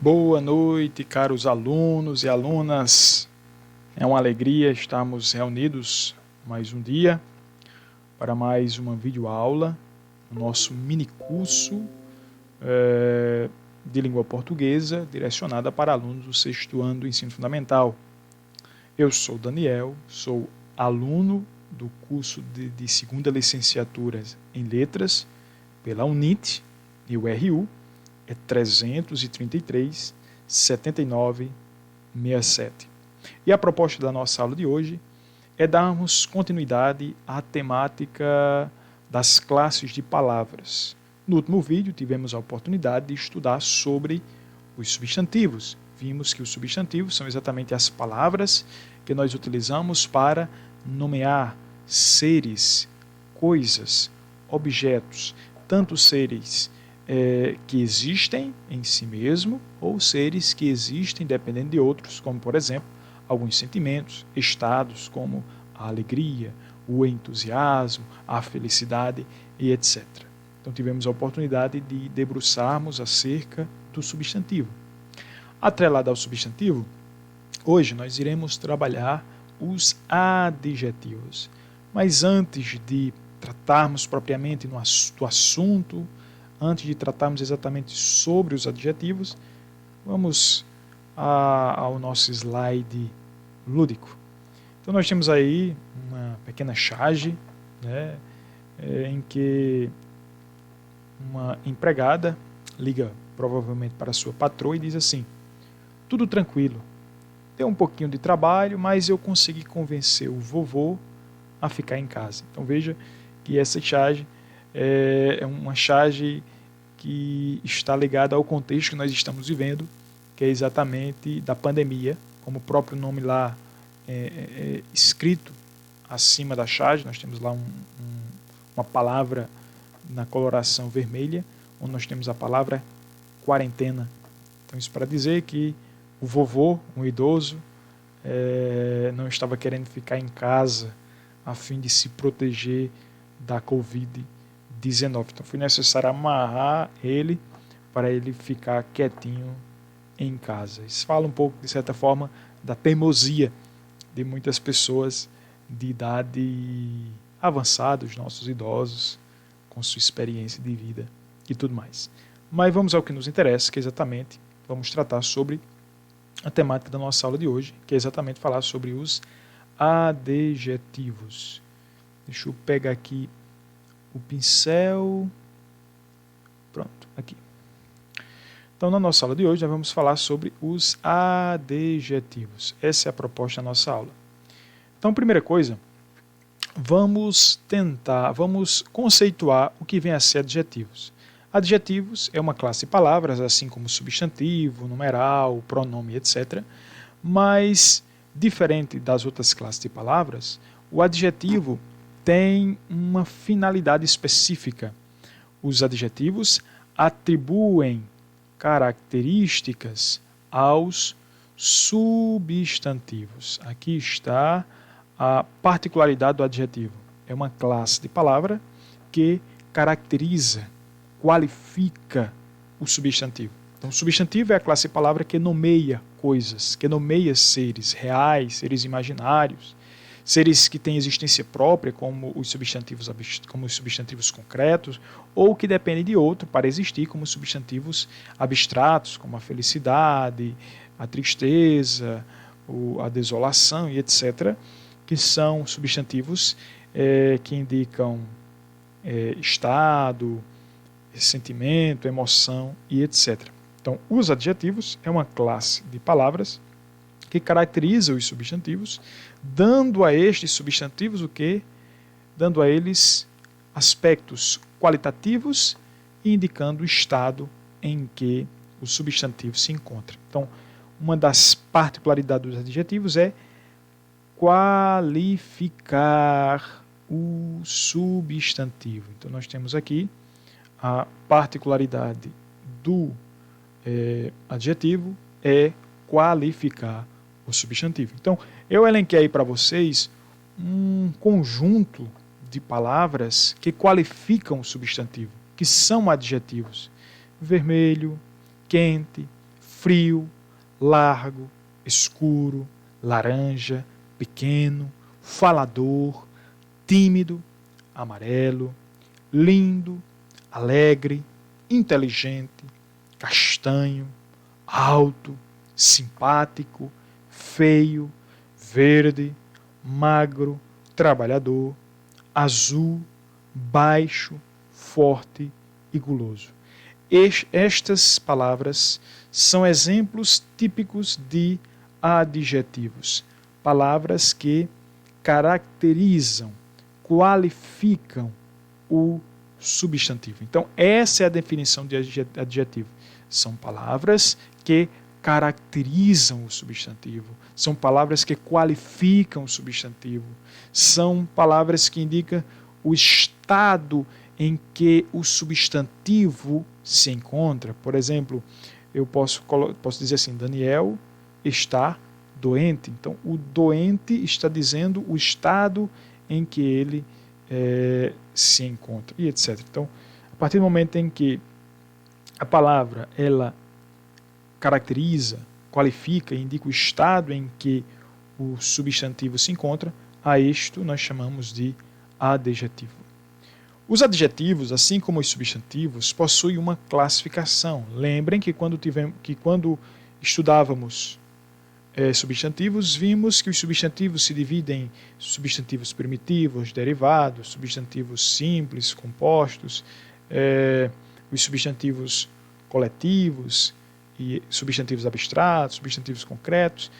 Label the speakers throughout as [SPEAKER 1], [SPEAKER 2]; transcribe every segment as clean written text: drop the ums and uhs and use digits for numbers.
[SPEAKER 1] Boa noite, caros alunos e alunas. É uma alegria estarmos reunidos mais um dia para mais uma videoaula, o nosso minicurso de língua portuguesa direcionada para alunos do sexto ano do ensino fundamental. Eu sou Daniel, sou aluno do curso de segunda licenciatura em letras pela UNIT e URU. É 333 79 67. E a proposta da nossa aula de hoje é darmos continuidade à temática das classes de palavras. No último vídeo tivemos a oportunidade de estudar sobre os substantivos. Vimos que os substantivos são exatamente as palavras que nós utilizamos para nomear seres, coisas, objetos, tanto seres que existem em si mesmo, ou seres que existem dependendo de outros, como, por exemplo, alguns sentimentos, estados como a alegria, o entusiasmo, a felicidade e etc. Então tivemos a oportunidade de debruçarmos acerca do substantivo. Atrelado ao substantivo, hoje nós iremos trabalhar os adjetivos. Mas antes de tratarmos propriamente do assunto, antes de tratarmos exatamente sobre os adjetivos, vamos ao nosso slide lúdico. Então nós temos aí uma pequena charge, né, em que uma empregada liga provavelmente para a sua patroa e diz assim: tudo tranquilo, deu um pouquinho de trabalho, mas eu consegui convencer o vovô a ficar em casa. Então veja que essa charge é uma charge que está ligada ao contexto que nós estamos vivendo, que é exatamente da pandemia, como o próprio nome lá é escrito acima da charge. Nós temos lá uma palavra na coloração vermelha, onde nós temos a palavra quarentena. Então isso para dizer que o vovô, um idoso, não estava querendo ficar em casa a fim de se proteger da Covid-19. Então foi necessário amarrar ele para ele ficar quietinho em casa. Isso fala um pouco, de certa forma, da teimosia de muitas pessoas de idade avançada, os nossos idosos, com sua experiência de vida e tudo mais. Mas vamos ao que nos interessa, que é exatamente, vamos tratar sobre a temática da nossa aula de hoje, que é exatamente falar sobre os adjetivos. Deixa eu pegar aqui o pincel. Pronto, aqui. Então, na nossa aula de hoje, nós vamos falar sobre os adjetivos. Essa é a proposta da nossa aula. Então, primeira coisa, vamos conceituar o que vem a ser adjetivos. Adjetivos é uma classe de palavras, assim como substantivo, numeral, pronome, etc. Mas, diferente das outras classes de palavras, o adjetivo tem uma finalidade específica. Os adjetivos atribuem características aos substantivos. Aqui está a particularidade do adjetivo. É uma classe de palavra que caracteriza, qualifica o substantivo. Então, o substantivo é a classe de palavra que nomeia coisas, que nomeia seres reais, seres imaginários, seres que têm existência própria, como os substantivos concretos, ou que dependem de outro para existir, como os substantivos abstratos, como a felicidade, a tristeza, a desolação e etc., que são substantivos que indicam estado, sentimento, emoção e etc. Então, os adjetivos é uma classe de palavras que caracteriza os substantivos, dando a estes substantivos o quê? Dando a eles aspectos qualitativos e indicando o estado em que o substantivo se encontra. Então, uma das particularidades dos adjetivos é qualificar o substantivo. Então, nós temos aqui a particularidade do adjetivo é qualificar o substantivo. Então, eu elenquei aí para vocês um conjunto de palavras que qualificam o substantivo, que são adjetivos: vermelho, quente, frio, largo, escuro, laranja, pequeno, falador, tímido, amarelo, lindo, alegre, inteligente, castanho, alto, simpático, feio, verde, magro, trabalhador, azul, baixo, forte e guloso. Estas palavras são exemplos típicos de adjetivos, palavras que caracterizam, qualificam o substantivo. Então, essa é a definição de adjetivo. São palavras que caracterizam o substantivo, são palavras que qualificam o substantivo, são palavras que indicam o estado em que o substantivo se encontra. Por exemplo, eu posso dizer assim, Daniel está doente. Então, o doente está dizendo o estado em que ele se encontra, e etc. Então, a partir do momento em que a palavra ela caracteriza, qualifica e indica o estado em que o substantivo se encontra, a isto nós chamamos de adjetivo. Os adjetivos, assim como os substantivos, possuem uma classificação. Lembrem que quando estudávamos substantivos, vimos que os substantivos se dividem em substantivos primitivos, derivados, substantivos simples, compostos, os substantivos coletivos, e substantivos abstratos, substantivos concretos.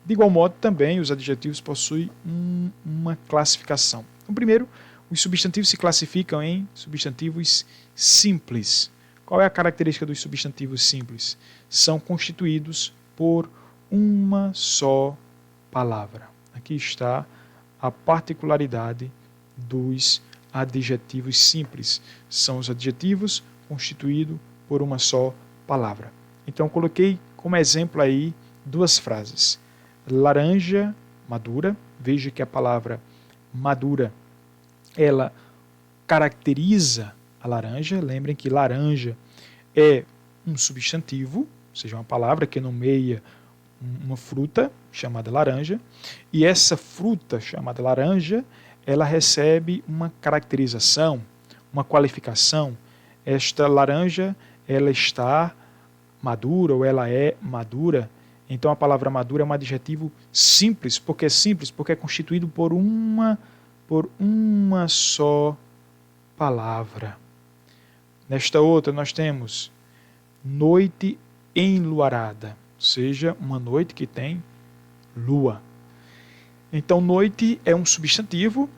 [SPEAKER 1] De igual modo, também os adjetivos possuem uma classificação. Então, primeiro, os substantivos se classificam em substantivos simples. Qual é a característica dos substantivos simples? São constituídos por uma só palavra. Aqui está a particularidade dos adjetivos simples. São os adjetivos constituídos por uma só palavra. Então, coloquei como exemplo aí duas frases. Laranja madura. Veja que a palavra madura, ela caracteriza a laranja. Lembrem que laranja é um substantivo, ou seja, uma palavra que nomeia uma fruta chamada laranja. E essa fruta chamada laranja, ela recebe uma caracterização, uma qualificação. Esta laranja, ela está madura ou ela é madura. Então a palavra madura é um adjetivo simples. Por que simples? Porque é constituído por uma só palavra. Nesta outra nós temos noite enluarada, ou seja, uma noite que tem lua. Então noite é um substantivo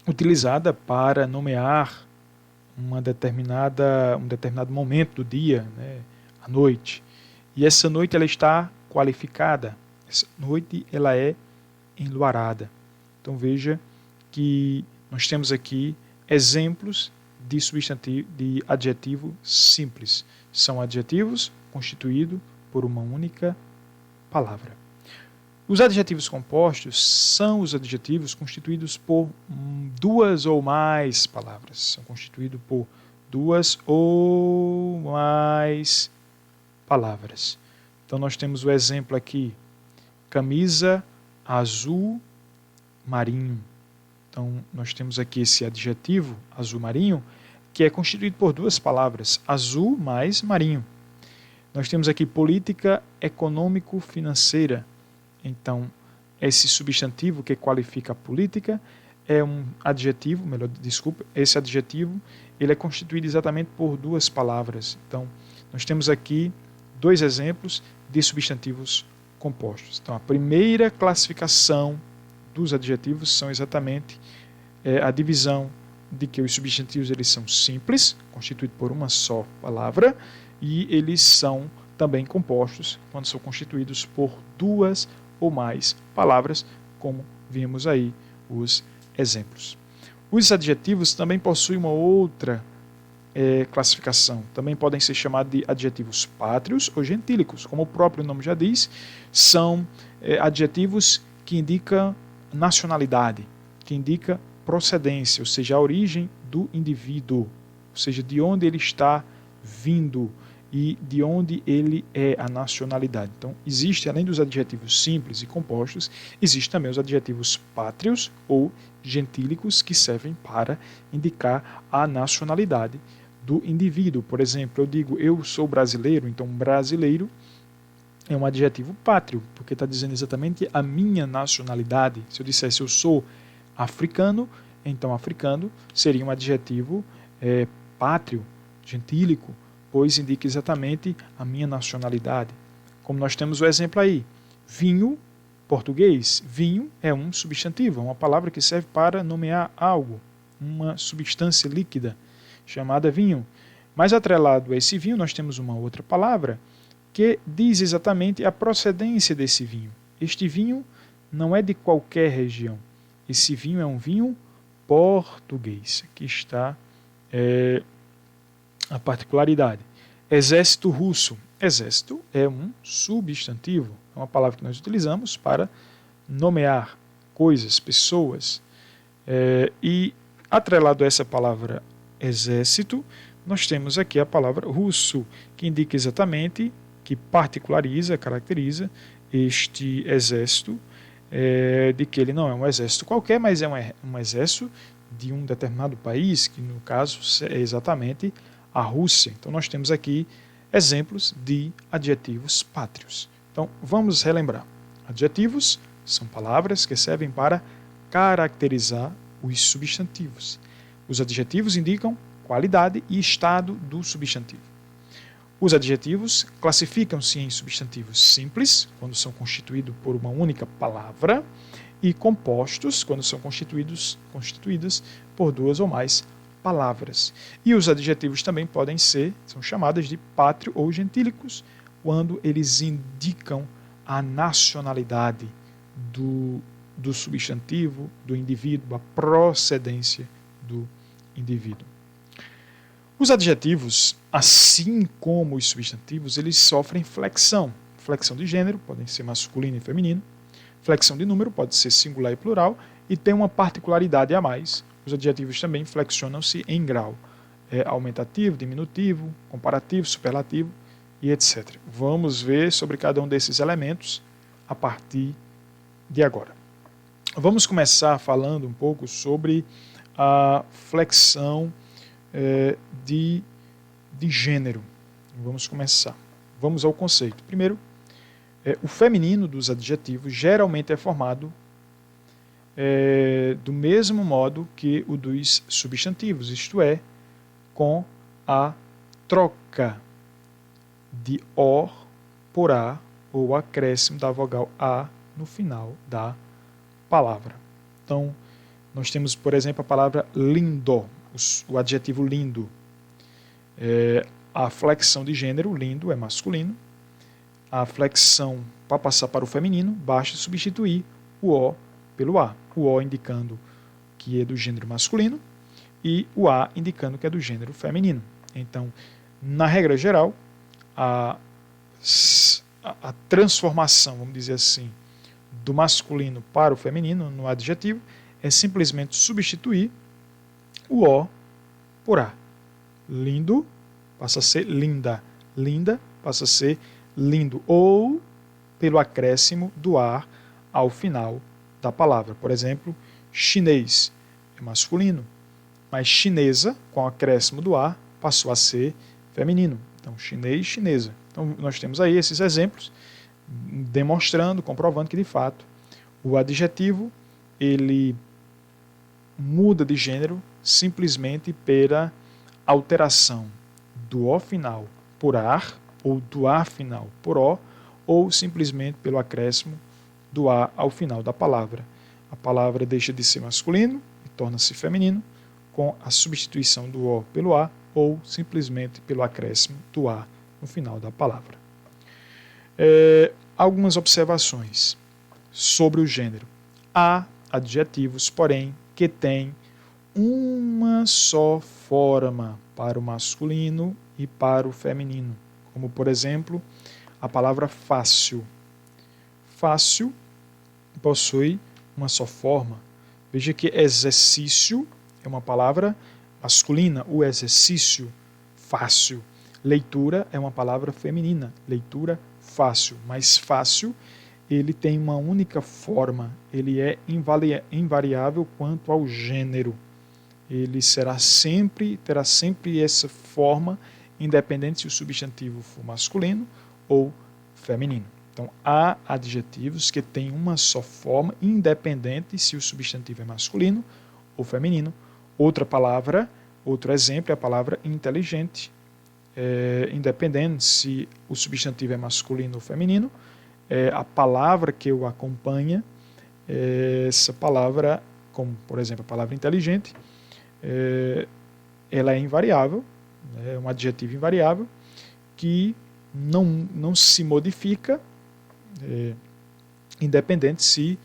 [SPEAKER 1] utilizada para nomear um determinado momento do dia, né? A noite. E essa noite ela está qualificada. Essa noite ela é enluarada. Então veja que nós temos aqui exemplos de substantivo, de adjetivo simples. São adjetivos constituídos por uma única palavra. Os adjetivos compostos são os adjetivos constituídos por duas ou mais palavras. São constituídos por duas ou mais palavras. Então nós temos o exemplo aqui, camisa azul marinho. Então nós temos aqui esse adjetivo azul marinho, que é constituído por duas palavras, azul mais marinho. Nós temos aqui política econômico-financeira. Então esse substantivo que qualifica a política é um adjetivo, esse adjetivo ele é constituído exatamente por duas palavras. Então nós temos aqui dois exemplos de substantivos compostos. Então, a primeira classificação dos adjetivos são exatamente a divisão de que os substantivos eles são simples, constituídos por uma só palavra, e eles são também compostos quando são constituídos por duas ou mais palavras, como vimos aí os exemplos. Os adjetivos também possuem uma outra classificação. Também podem ser chamados de adjetivos pátrios ou gentílicos. Como o próprio nome já diz, são adjetivos que indicam nacionalidade, que indicam procedência, ou seja, a origem do indivíduo, ou seja, de onde ele está vindo. e de onde ele é, a nacionalidade. Então, existe, além dos adjetivos simples e compostos, existem também os adjetivos pátrios ou gentílicos que servem para indicar a nacionalidade do indivíduo. Por exemplo, eu digo eu sou brasileiro, então brasileiro é um adjetivo pátrio, porque está dizendo exatamente a minha nacionalidade. Se eu dissesse eu sou africano, então africano seria um adjetivo pátrio, gentílico, pois indica exatamente a minha nacionalidade. Como nós temos o exemplo aí, vinho, português, vinho é um substantivo, é uma palavra que serve para nomear algo, uma substância líquida chamada vinho. Mas atrelado a esse vinho, nós temos uma outra palavra que diz exatamente a procedência desse vinho. Este vinho não é de qualquer região. Esse vinho é um vinho português. Aqui está a particularidade. Exército russo. Exército é um substantivo. É uma palavra que nós utilizamos para nomear coisas, pessoas. E atrelado a essa palavra exército, nós temos aqui a palavra russo, que indica exatamente, que particulariza, caracteriza este exército, de que ele não é um exército qualquer, mas é um exército de um determinado país, que no caso é exatamente a Rússia. Então nós temos aqui exemplos de adjetivos pátrios. Então vamos relembrar. Adjetivos são palavras que servem para caracterizar os substantivos. Os adjetivos indicam qualidade e estado do substantivo. Os adjetivos classificam-se em substantivos simples, quando são constituídos por uma única palavra, e compostos, quando são constituídas por duas ou mais palavras. E os adjetivos também são chamados de pátrio ou gentílicos, quando eles indicam a nacionalidade do substantivo, do indivíduo, a procedência do indivíduo. Os adjetivos, assim como os substantivos, eles sofrem flexão. Flexão de gênero, podem ser masculino e feminino. Flexão de número, pode ser singular e plural. E tem uma particularidade a mais. Os adjetivos também flexionam-se em grau. Aumentativo, diminutivo, comparativo, superlativo e etc. Vamos ver sobre cada um desses elementos a partir de agora. Vamos começar falando um pouco sobre a flexão de gênero. Vamos começar. Vamos ao conceito. Primeiro, o feminino dos adjetivos geralmente é formado do mesmo modo que o dos substantivos, isto é, com a troca de or por a ou acréscimo da vogal a no final da palavra. Então, nós temos, por exemplo, a palavra lindo, o adjetivo lindo. A flexão de gênero, lindo, é masculino. A flexão para passar para o feminino, basta substituir o O pelo A. O O indicando que é do gênero masculino e o A indicando que é do gênero feminino. Então, na regra geral, a transformação, vamos dizer assim, do masculino para o feminino no adjetivo é simplesmente substituir o O por A. Lindo passa a ser linda. Linda passa a ser lindo. Ou pelo acréscimo do A ao final da palavra. Por exemplo, chinês é masculino, mas chinesa, com o acréscimo do A, passou a ser feminino. Então, chinês, chinesa. Então, nós temos aí esses exemplos demonstrando, comprovando que, de fato, o adjetivo ele muda de gênero simplesmente pela alteração do O final por AR, ou do A final por O, ou simplesmente pelo acréscimo do A ao final da palavra. A palavra deixa de ser masculino e torna-se feminino com a substituição do O pelo A, ou simplesmente pelo acréscimo do A no final da palavra. Algumas observações sobre o gênero. Há adjetivos, porém, que têm uma só forma para o masculino e para o feminino, como, por exemplo, a palavra fácil. Fácil possui uma só forma. Veja que exercício é uma palavra masculina, o exercício fácil. Leitura é uma palavra feminina, leitura fácil, mas fácil ele tem uma única forma, ele é invariável quanto ao gênero. Ele terá sempre essa forma, independente se o substantivo for masculino ou feminino. Então, há adjetivos que têm uma só forma, independente se o substantivo é masculino ou feminino. Outro exemplo é a palavra inteligente. Independente se o substantivo é masculino ou feminino, a palavra que o acompanha, essa palavra, como por exemplo a palavra inteligente, ela é invariável, é um adjetivo invariável que não se modifica, independente se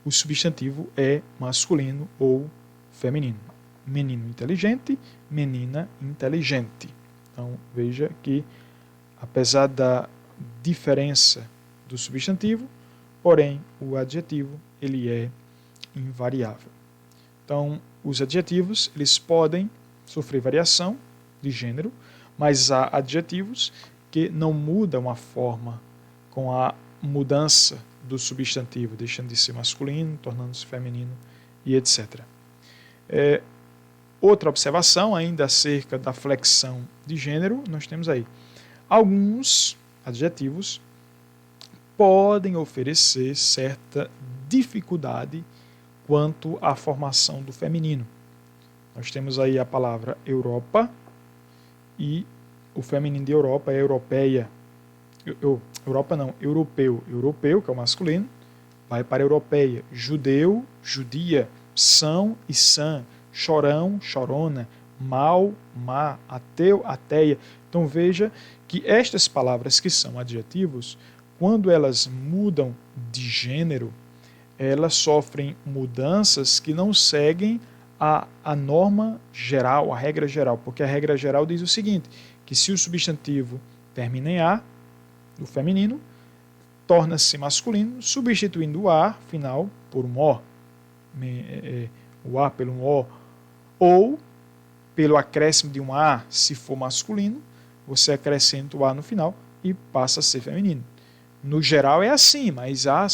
[SPEAKER 1] o substantivo é masculino ou feminino. Menino inteligente, menina inteligente. Então veja que, apesar da diferença do substantivo, porém o adjetivo ele é invariável. Então os adjetivos eles podem sofrer variação de gênero, mas há adjetivos que não mudam a forma com a mudança do substantivo, deixando de ser masculino, tornando-se feminino e etc. Outra observação ainda acerca da flexão de gênero, nós temos aí alguns adjetivos podem oferecer certa dificuldade quanto à formação do feminino. Nós temos aí a palavra Europa e o feminino de Europa é europeia. Europa não, europeu. Europeu, que é o masculino, vai para europeia. Judeu, judia, são e sã, chorão, chorona, mal, má, ateu, ateia. Então veja que estas palavras que são adjetivos, quando elas mudam de gênero, elas sofrem mudanças que não seguem a norma geral, a regra geral, porque a regra geral diz o seguinte, que se o substantivo termina em A, do feminino, torna-se masculino, substituindo o A final por um O, o A pelo um O, ou pelo acréscimo de um A, se for masculino, você acrescenta o A no final e passa a ser feminino. No geral é assim, mas há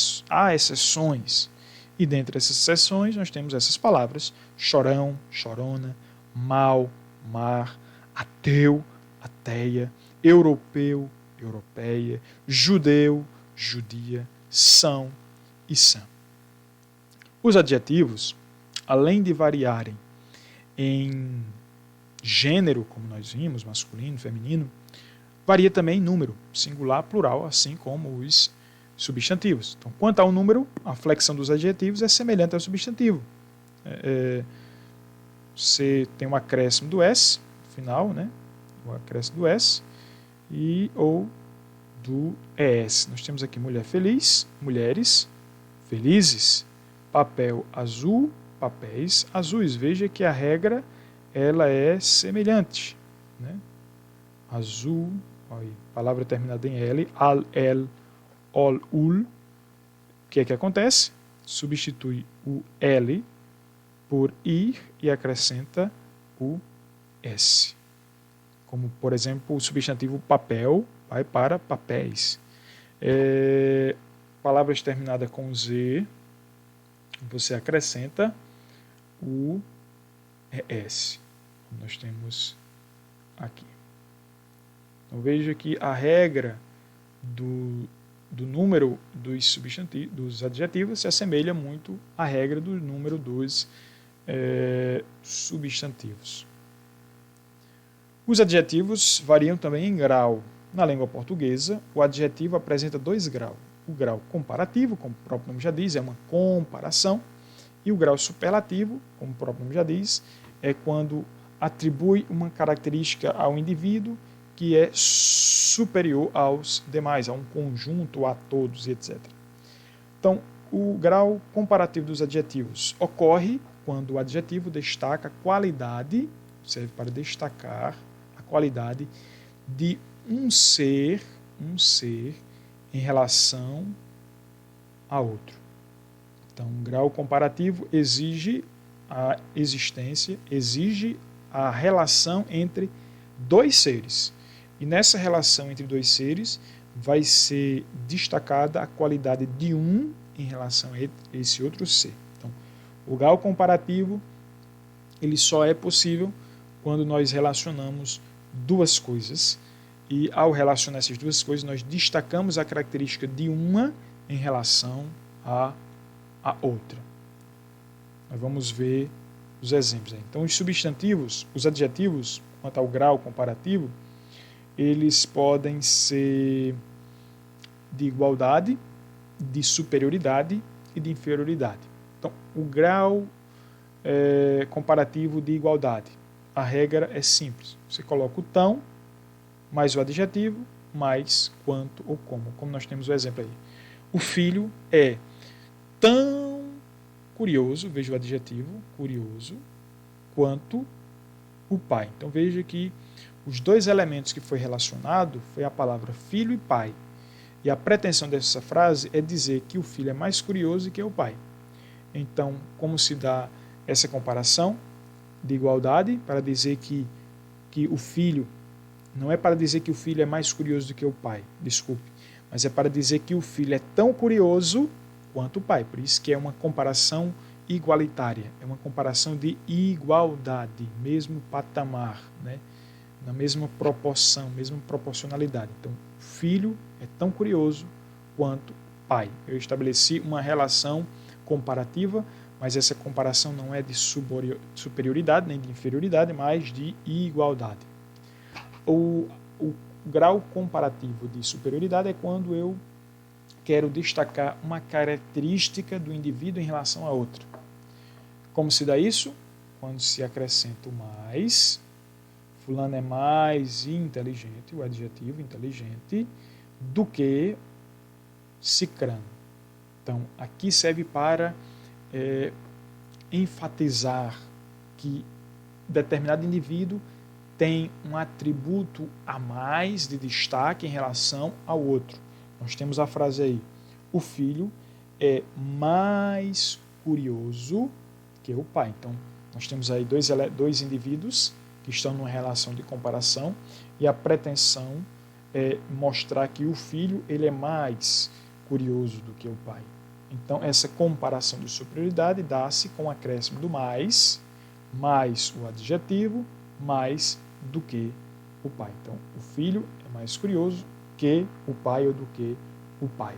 [SPEAKER 1] exceções. E dentre essas exceções nós temos essas palavras: chorão, chorona, mal, mar, ateu, ateia, europeu, europeia, judeu, judia, são e sã. Os adjetivos, além de variarem em gênero, como nós vimos, masculino, feminino, varia também em número, singular, plural, assim como os substantivos. Então, quanto ao número, a flexão dos adjetivos é semelhante ao substantivo. Você tem um acréscimo do S, no final, né? O acréscimo do S, ou do ES. Nós temos aqui mulher feliz, mulheres felizes, papel azul, papéis azuis. Veja que a regra ela é semelhante, né? Azul, aí, palavra terminada em L, al, el, ol, ul. O que é que acontece? Substitui o L por ir e acrescenta o S. Como, por exemplo, o substantivo papel vai para papéis. Palavras terminadas com Z, você acrescenta o ES. Nós temos aqui. Então veja que a regra do número dos adjetivos se assemelha muito à regra do número dos substantivos. Os adjetivos variam também em grau. Na língua portuguesa, o adjetivo apresenta 2 graus. O grau comparativo, como o próprio nome já diz, é uma comparação, e o grau superlativo, como o próprio nome já diz, é quando atribui uma característica ao indivíduo que é superior aos demais, a um conjunto, a todos, etc. Então, o grau comparativo dos adjetivos ocorre quando o adjetivo destaca a qualidade, serve para destacar a qualidade de um ser em relação a outro. Então, um grau comparativo exige a existência, exige a relação entre 2 seres. E nessa relação entre dois seres vai ser destacada a qualidade de um em relação a esse outro ser. Então, o grau comparativo ele só é possível quando nós relacionamos duas coisas, e ao relacionar essas duas coisas nós destacamos a característica de uma em relação à outra. Nós vamos ver os exemplos aí. Então, os substantivos, os adjetivos, quanto ao grau comparativo, eles podem ser de igualdade, de superioridade e de inferioridade. Então, o grau comparativo de igualdade. A regra é simples. Você coloca o tão, mais o adjetivo, mais quanto ou como nós temos o exemplo aí. O filho é tão curioso, veja o adjetivo, curioso, quanto o pai. Então veja que os dois elementos que foi relacionado foi a palavra filho e pai. E a pretensão dessa frase é dizer que o filho é mais curioso que o pai. Então, como se dá essa comparação de igualdade para dizer que o filho, não é para dizer que o filho é mais curioso do que o pai, desculpe, mas é para dizer que o filho é tão curioso quanto o pai. Por isso que é uma comparação igualitária, é uma comparação de igualdade, mesmo patamar, né? Na mesma proporção, mesma proporcionalidade. Então, o filho é tão curioso quanto o pai. Eu estabeleci uma relação comparativa, mas essa comparação não é de superioridade nem de inferioridade, mas de igualdade. O grau comparativo de superioridade é quando eu quero destacar uma característica do indivíduo em relação a outra. Como se dá isso? Quando se acrescenta o mais, fulano é mais inteligente, o adjetivo inteligente, do que cicrano. Então, aqui serve para enfatizar que determinado indivíduo tem um atributo a mais de destaque em relação ao outro. Nós temos a frase aí, o filho é mais curioso que o pai. Então, nós temos aí dois indivíduos que estão numa relação de comparação e a pretensão é mostrar que o filho ele é mais curioso do que o pai. Então, essa comparação de superioridade dá-se com o acréscimo do mais o adjetivo, mais do que o pai. Então, o filho é mais curioso que o pai ou do que o pai.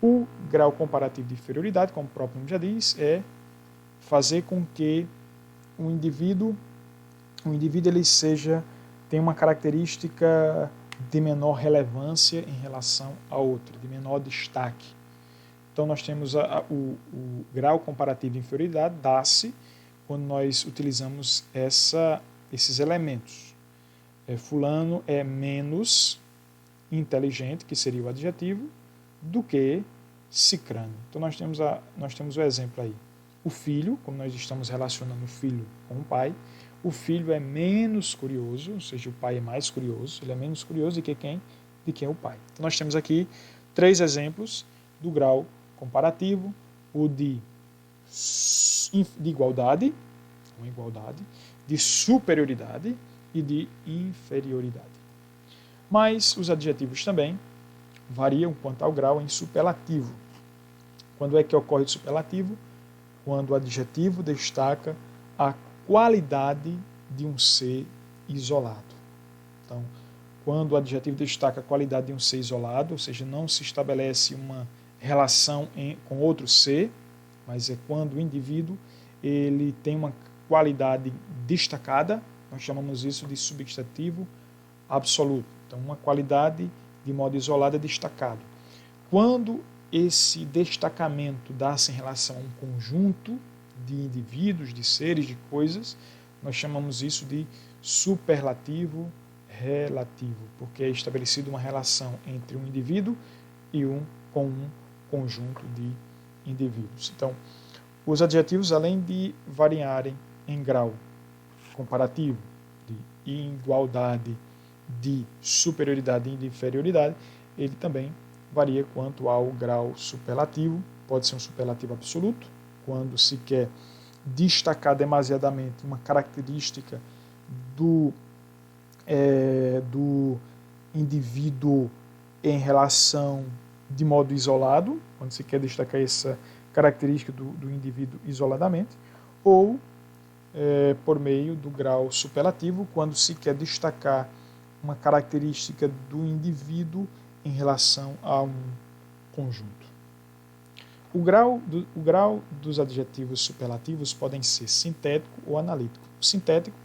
[SPEAKER 1] O grau comparativo de inferioridade, como o próprio nome já diz, é fazer com que o indivíduo ele tenha uma característica de menor relevância em relação a outra, de menor destaque. Então, nós temos o grau comparativo de inferioridade, dá-se quando nós utilizamos esses elementos. Fulano é menos inteligente, que seria o adjetivo, do que cicrano. Então, nós temos o exemplo aí. O filho, como nós estamos relacionando o filho com o pai, o filho é menos curioso, ou seja, o pai é mais curioso, ele é menos curioso do que quem? De quem é o pai. Então, nós temos aqui 3 exemplos do grau comparativo, o de igualdade, de superioridade e de inferioridade. Mas os adjetivos também variam quanto ao grau em superlativo. Quando é que ocorre o superlativo? Quando o adjetivo destaca a qualidade de um ser isolado. Então, quando o adjetivo destaca a qualidade de um ser isolado, ou seja, não se estabelece uma relação com outro ser, mas é quando o indivíduo ele tem uma qualidade destacada, nós chamamos isso de substantivo absoluto. Então, uma qualidade de modo isolado é destacado. Quando esse destacamento dá-se em relação a um conjunto de indivíduos, de seres, de coisas, nós chamamos isso de superlativo relativo, porque é estabelecida uma relação entre um indivíduo e um conjunto de indivíduos. Então, os adjetivos, além de variarem em grau comparativo, de igualdade, de superioridade e de inferioridade, ele também varia quanto ao grau superlativo. Pode ser um superlativo absoluto, quando se quer destacar demasiadamente uma característica do indivíduo em relação de modo isolado, quando se quer destacar essa característica do indivíduo isoladamente, ou por meio do grau superlativo, quando se quer destacar uma característica do indivíduo em relação a um conjunto. O grau dos adjetivos superlativos podem ser sintético ou analítico. O sintético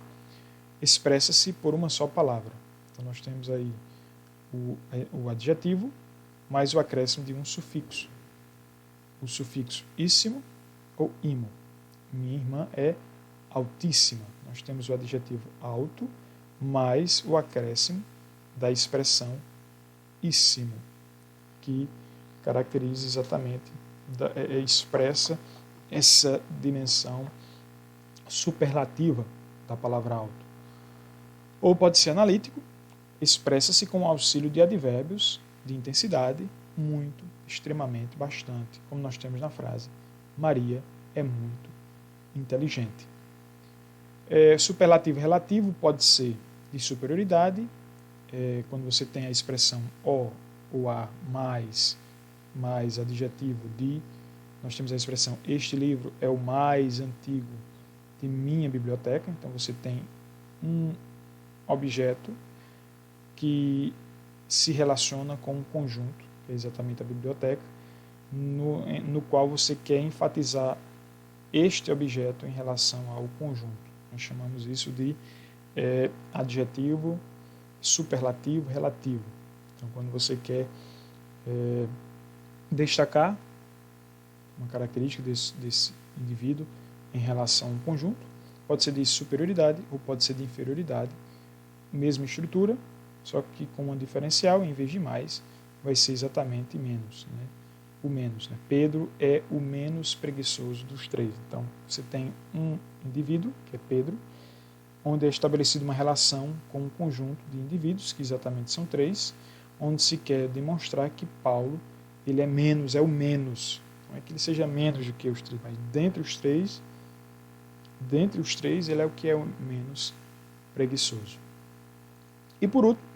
[SPEAKER 1] expressa-se por uma só palavra. Então nós temos aí o adjetivo mais o acréscimo de um sufixo. O sufixo íssimo ou imo. Minha irmã é altíssima. Nós temos o adjetivo alto mais o acréscimo da expressão íssimo, que caracteriza exatamente, expressa essa dimensão superlativa da palavra alto. Ou pode ser analítico, expressa-se com o auxílio de advérbios de intensidade, muito, extremamente, bastante, como nós temos na frase: Maria é muito inteligente. Superlativo relativo pode ser de superioridade, quando você tem a expressão o ou a mais adjetivo de. Nós temos a expressão: este livro é o mais antigo de minha biblioteca. Então você tem um objeto que se relaciona com um conjunto, que é exatamente a biblioteca, no qual você quer enfatizar este objeto em relação ao conjunto. Nós chamamos isso de adjetivo superlativo relativo. Então, quando você quer destacar uma característica desse indivíduo em relação a um conjunto, pode ser de superioridade ou pode ser de inferioridade, mesma estrutura, só que com um diferencial: em vez de mais, vai ser exatamente menos, né? O menos, né? Pedro é o menos preguiçoso dos três. Então, você tem um indivíduo, que é Pedro, onde é estabelecida uma relação com um conjunto de indivíduos, que exatamente são três, onde se quer demonstrar que Paulo ele é menos, é o menos. Não é que ele seja menos do que os três, mas dentre os três, ele é o que é o menos preguiçoso. E por último,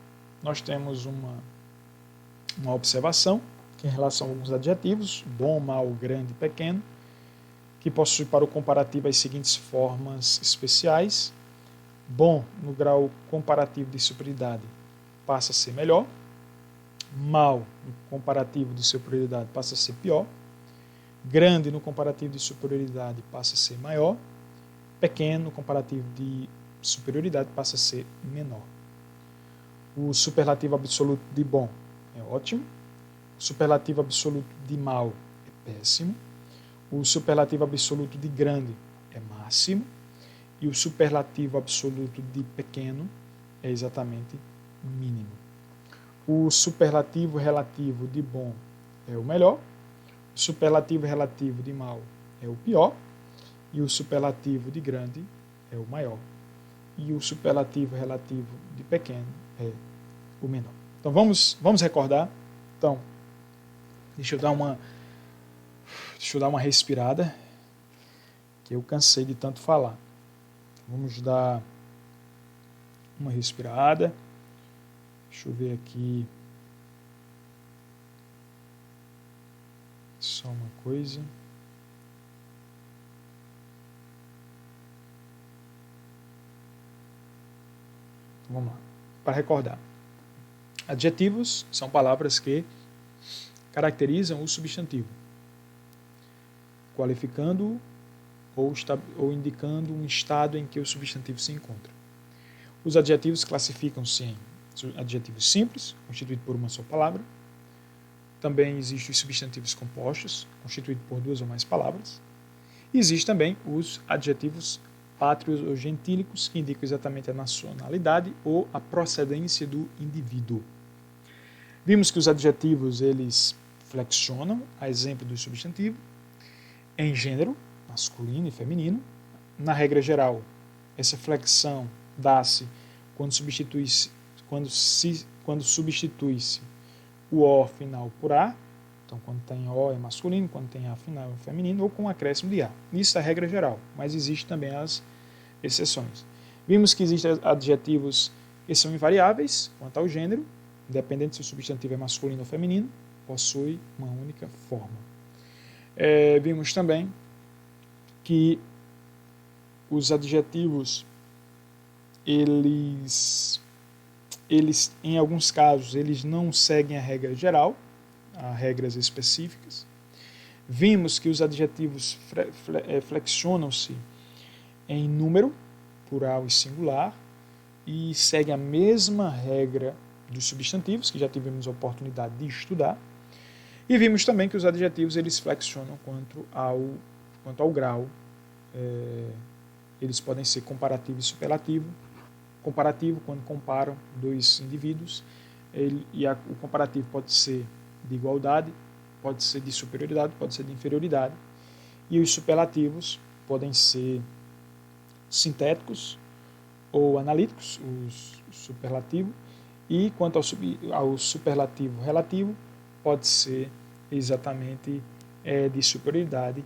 [SPEAKER 1] nós temos uma observação que em relação a alguns adjetivos: bom, mau, grande, pequeno, que possui para o comparativo as seguintes formas especiais. Bom, no grau comparativo de superioridade, passa a ser melhor. Mau, no comparativo de superioridade, passa a ser pior. Grande, no comparativo de superioridade, passa a ser maior. Pequeno, no comparativo de superioridade, passa a ser menor. O superlativo absoluto de bom é ótimo. O superlativo absoluto de mau é péssimo. O superlativo absoluto de grande é máximo. E o superlativo absoluto de pequeno é exatamente mínimo. O superlativo relativo de bom é o melhor. O superlativo relativo de mau é o pior. E o superlativo de grande é o maior. E o superlativo relativo de pequeno é o menor. Então vamos recordar. Então, deixa eu dar uma respirada, que eu cansei de tanto falar. Vamos dar uma respirada. Deixa eu ver aqui. Só uma coisa. Então, vamos lá. Para recordar. Adjetivos são palavras que caracterizam o substantivo, qualificando-o ou indicando um estado em que o substantivo se encontra. Os adjetivos classificam-se em adjetivos simples, constituídos por uma só palavra. Também existem os substantivos compostos, constituídos por duas ou mais palavras. E existem também os adjetivos pátrios ou gentílicos, que indicam exatamente a nacionalidade ou a procedência do indivíduo. Vimos que os adjetivos eles flexionam, a exemplo do substantivo, em gênero, masculino e feminino. Na regra geral, essa flexão dá-se quando substitui-se o O final por A. Então, quando tem O é masculino, quando tem A final é feminino, ou com um acréscimo de A. Isso é a regra geral, mas existem também as exceções. Vimos que existem adjetivos que são invariáveis quanto ao gênero, independente se o substantivo é masculino ou feminino, possui uma única forma. Vimos também que os adjetivos, eles em alguns casos, eles não seguem a regra geral, há regras específicas. Vimos que os adjetivos flexionam-se em número, plural e singular, e seguem a mesma regra dos substantivos, que já tivemos a oportunidade de estudar. E vimos também que os adjetivos eles flexionam quanto ao grau. Eles podem ser comparativo e superlativo. Comparativo, quando comparam dois indivíduos, o comparativo pode ser de igualdade, pode ser de superioridade, pode ser de inferioridade. E os superlativos podem ser sintéticos ou analíticos, o superlativo. E quanto ao superlativo relativo, pode ser exatamente de superioridade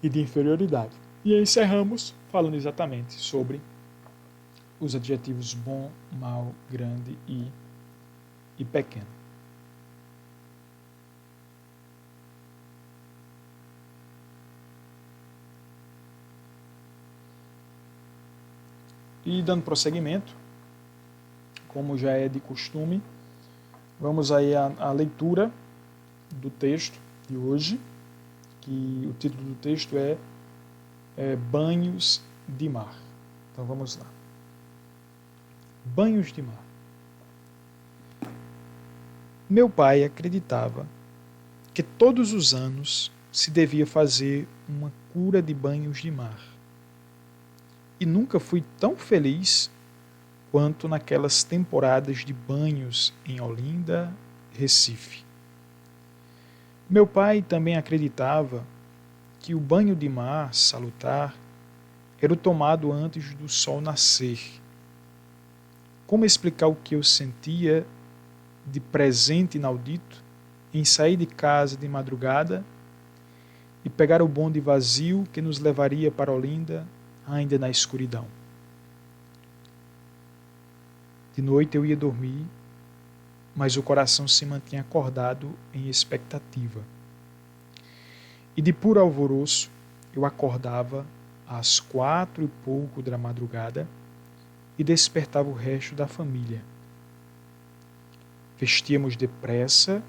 [SPEAKER 1] e de inferioridade. E encerramos falando exatamente sobre os adjetivos bom, mal, grande e pequeno. E dando prosseguimento, como já é de costume, vamos aí à leitura do texto de hoje, que o título do texto é Banhos de Mar. Então vamos lá. Banhos de mar. Meu pai acreditava que todos os anos se devia fazer uma cura de banhos de mar. E nunca fui tão feliz quanto naquelas temporadas de banhos em Olinda, Recife. Meu pai também acreditava que o banho de mar salutar era o tomado antes do sol nascer. Como explicar o que eu sentia de presente inaudito em sair de casa de madrugada e pegar o bonde vazio que nos levaria para Olinda ainda na escuridão? De noite eu ia dormir, mas o coração se mantinha acordado em expectativa. E de puro alvoroço eu acordava às 4:00 da madrugada e despertava o resto da família. Vestíamos depressa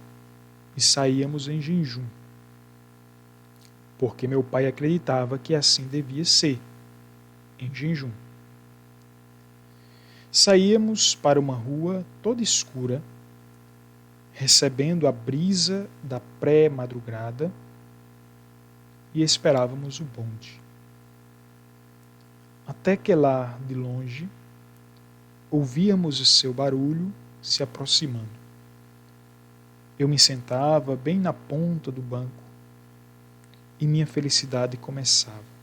[SPEAKER 1] e saíamos em jejum, porque meu pai acreditava que assim devia ser, em jejum. Saíamos para uma rua toda escura, recebendo a brisa da pré-madrugada, e esperávamos o bonde. Até que lá de longe ouvíamos o seu barulho se aproximando. Eu me sentava bem na ponta do banco e minha felicidade começava.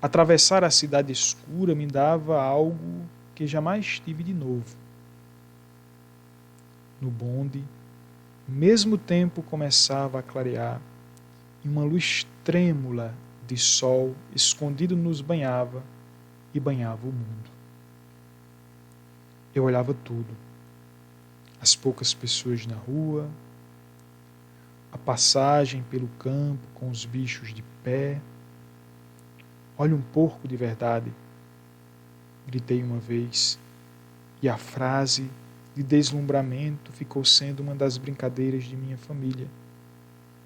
[SPEAKER 1] Atravessar a cidade escura me dava algo que jamais tive de novo. No bonde, mesmo tempo começava a clarear e uma luz trêmula de sol escondido nos banhava e banhava o mundo. Eu olhava tudo. As poucas pessoas na rua, a passagem pelo campo com os bichos de pé. Olha um porco de verdade, gritei uma vez, e a frase de deslumbramento ficou sendo uma das brincadeiras de minha família,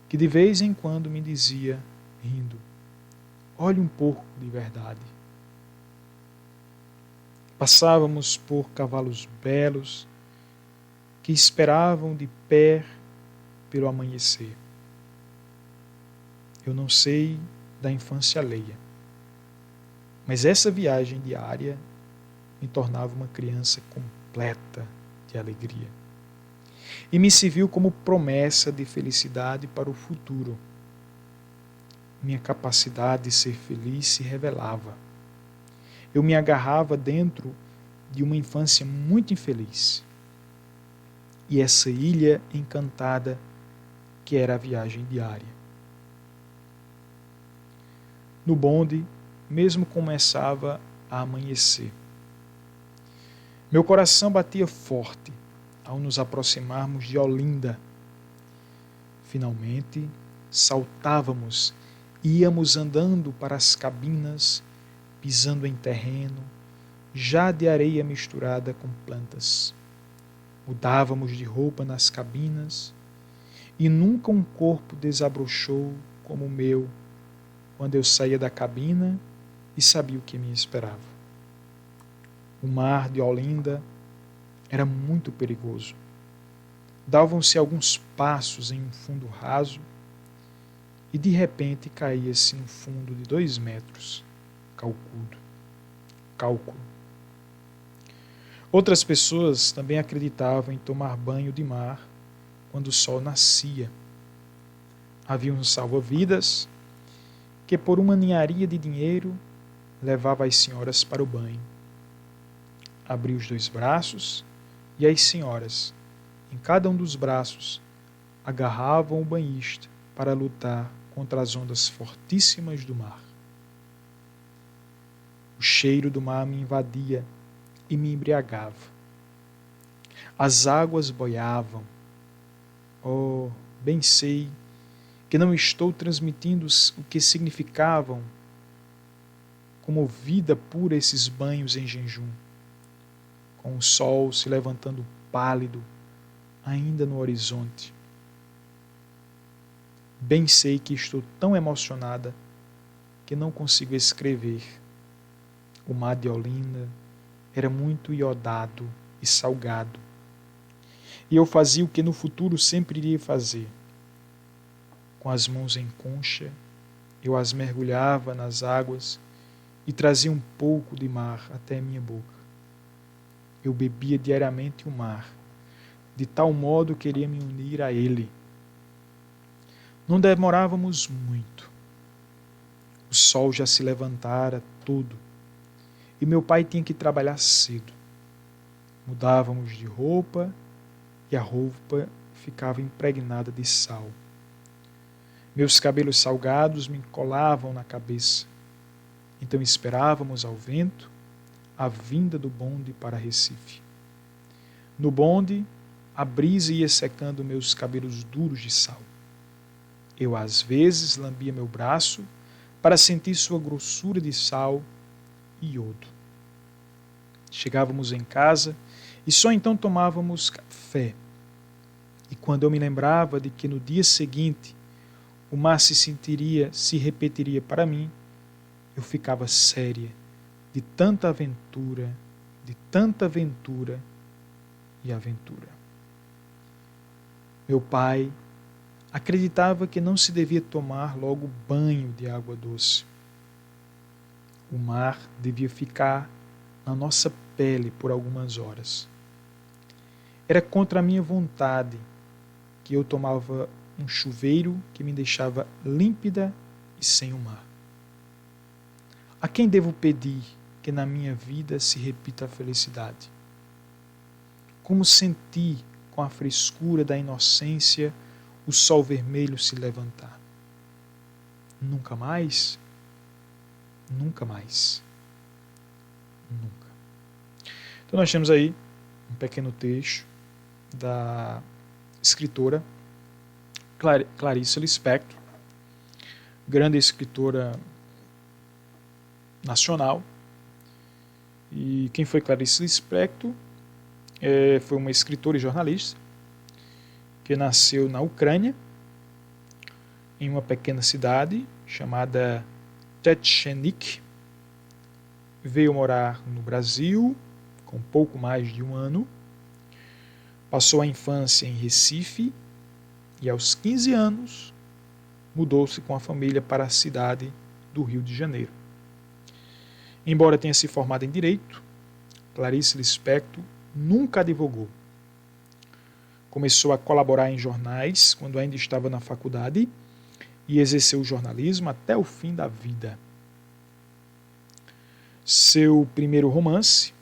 [SPEAKER 1] que de vez em quando me dizia, rindo, olha um porco de verdade. Passávamos por cavalos belos que esperavam de pé pelo amanhecer. Eu não sei da infância alheia, mas essa viagem diária me tornava uma criança completa de alegria. E me serviu como promessa de felicidade para o futuro. Minha capacidade de ser feliz se revelava. Eu me agarrava dentro de uma infância muito infeliz. E essa ilha encantada que era a viagem diária. No bonde, mesmo começava a amanhecer. Meu coração batia forte ao nos aproximarmos de Olinda. Finalmente, saltávamos e íamos andando para as cabinas, pisando em terreno, já de areia misturada com plantas. Mudávamos de roupa nas cabinas e nunca um corpo desabrochou como o meu quando eu saía da cabina e sabia o que me esperava. O mar de Olinda era muito perigoso. Davam-se alguns passos em um fundo raso e de repente caía-se um fundo de 2 metros, cálculo. Outras pessoas também acreditavam em tomar banho de mar quando o sol nascia. Havia um salva-vidas que, por uma ninharia de dinheiro, levava as senhoras para o banho. Abria os 2 braços e as senhoras, em cada um dos braços, agarravam o banhista para lutar contra as ondas fortíssimas do mar. O cheiro do mar me invadia e me embriagava. As águas boiavam. Oh, bem sei que não estou transmitindo o que significavam como vida pura esses banhos em jejum, com o sol se levantando pálido ainda no horizonte. Bem sei que estou tão emocionada que não consigo escrever. O mar de Olinda era muito iodado e salgado. E eu fazia o que no futuro sempre iria fazer. Com as mãos em concha, eu as mergulhava nas águas e trazia um pouco de mar até minha boca. Eu bebia diariamente o mar, de tal modo que queria me unir a ele. Não demorávamos muito. O sol já se levantara todo e meu pai tinha que trabalhar cedo. Mudávamos de roupa e a roupa ficava impregnada de sal. Meus cabelos salgados me colavam na cabeça. Então esperávamos ao vento a vinda do bonde para Recife. No bonde, a brisa ia secando meus cabelos duros de sal. Eu às vezes lambia meu braço para sentir sua grossura de sal e iodo. Chegávamos em casa e só então tomávamos café. E quando eu me lembrava de que no dia seguinte o mar se repetiria para mim, eu ficava séria de tanta aventura e aventura. Meu pai acreditava que não se devia tomar logo banho de água doce. O mar devia ficar na nossa pele por algumas horas. Era contra a minha vontade que eu tomava um chuveiro que me deixava límpida e sem o mar. A quem devo pedir que na minha vida se repita a felicidade? Como senti com a frescura da inocência o sol vermelho se levantar? Nunca mais? Nunca mais. Nunca. Então nós temos aí um pequeno texto da escritora Clarice Lispector, grande escritora nacional. E quem foi Clarice Lispector? Foi uma escritora e jornalista que nasceu na Ucrânia, em uma pequena cidade chamada Tchetchenik. Veio morar no Brasil com pouco mais de 1 ano. Passou a infância em Recife e aos 15 anos mudou-se com a família para a cidade do Rio de Janeiro. Embora tenha se formado em Direito, Clarice Lispector nunca advogou. Começou a colaborar em jornais quando ainda estava na faculdade e exerceu o jornalismo até o fim da vida. Seu primeiro romance,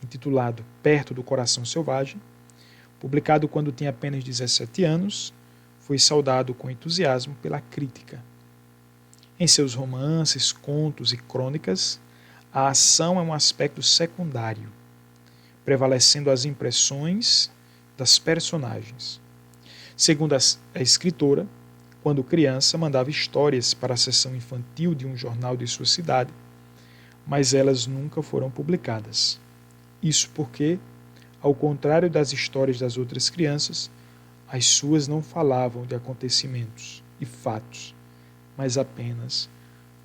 [SPEAKER 1] intitulado Perto do Coração Selvagem, publicado quando tinha apenas 17 anos, foi saudado com entusiasmo pela crítica. Em seus romances, contos e crônicas, a ação é um aspecto secundário, prevalecendo as impressões das personagens. Segundo a escritora, quando criança, mandava histórias para a seção infantil de um jornal de sua cidade, mas elas nunca foram publicadas. Isso porque, ao contrário das histórias das outras crianças, as suas não falavam de acontecimentos e fatos, mas apenas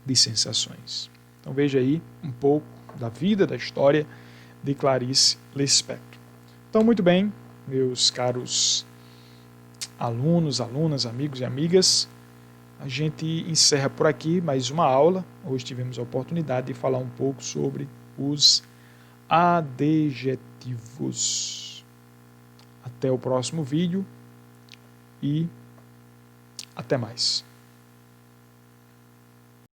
[SPEAKER 1] de sensações. Então veja aí um pouco da vida, da história de Clarice Lispector. Então, muito bem, meus caros alunos, alunas, amigos e amigas, a gente encerra por aqui mais uma aula. Hoje tivemos a oportunidade de falar um pouco sobre os adjetivos. Até o próximo vídeo e até mais.